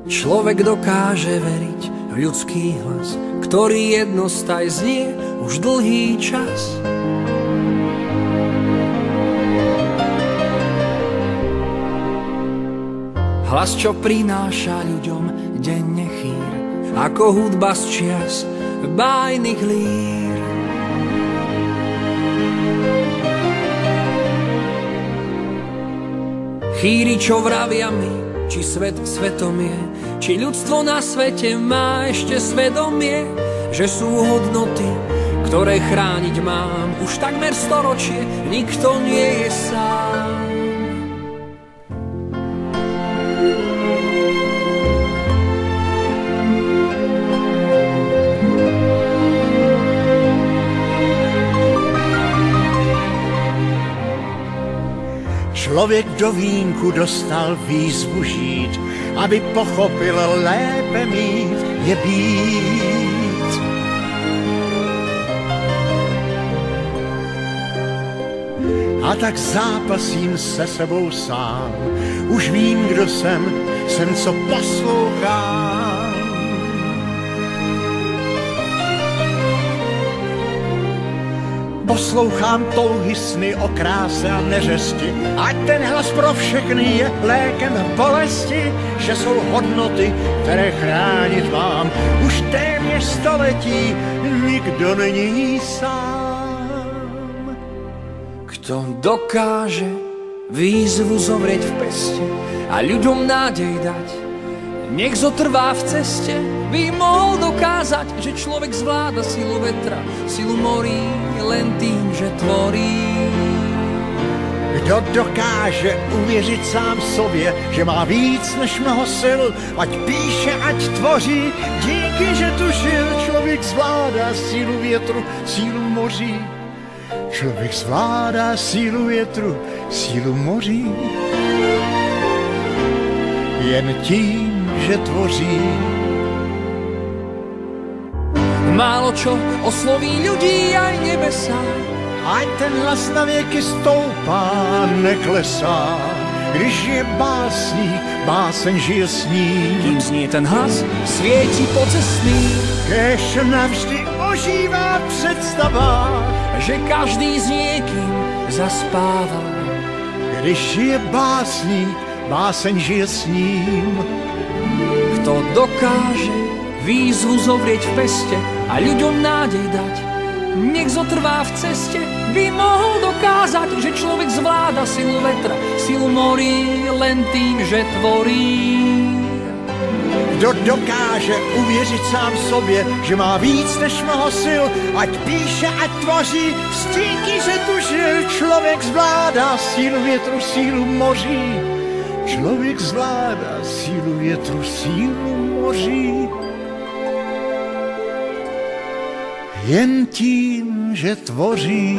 Človek dokáže veriť v ľudský hlas, ktorý jednostaj znie už dlhý čas. Hlas, čo prináša ľuďom denne chýr, ako hudba z čias bájnych lír. Chýri, čo vravia mi, či svet svetom je, či ľudstvo na svete má ešte svedomie, že sú hodnoty, ktoré chrániť mám už takmer storočie, nikto nie je sám. Člověk do vínku dostal výzvu žít, aby pochopil, lépe mít je být. A tak zápasím se sebou sám, už vím, kdo jsem co poslouchám. Poslouchám touhy, sny o kráse a neřesti, ať ten hlas pro všechny je lékem bolesti, že jsou hodnoty, které chránit mám už téměř století, nikdo není sám. Kto dokáže výzvu zovrieť v peste a ľuďom nádej dať, nech zotrvá v ceste, by mohol dokázať, že človek zvláda silu vetra, silu morí len tým, že tvorí. Kdo dokáže uvěřit sám sobě, že má víc než mnoho sil, ať píše, ať tvoří, díky, že tušil, člověk zvládá sílu větru, sílu moří. Člověk zvládá sílu větru, sílu moří. Jen tím, že tvoří. Málo čo osloví ľudí aj nebesá, ať ten hlas na věky stoupá, neklesá. Když je básník, báseň žije s ním. Kým znie ten hlas, svieti pocestný. Kéž navždy ožívá představa, že každý s niekým zaspáva. Když je básník, báseň žije s ním. Kto dokáže výzvu zovrieť v peste a ľuďom nádej dať, nech zotrvá v ceste, by mohol dokázať, že človek zvláda silu vetra, silu morí len tým, že tvorí. Kdo dokáže uvěřit sám sobě, že má víc než mnoho sil, ať píše, ať tvoří, stíky, že tušil, člověk zvládá sílu větru, sílu moří. Člověk zvládá sílu větru, sílu moří. Jen tím, že tvoří.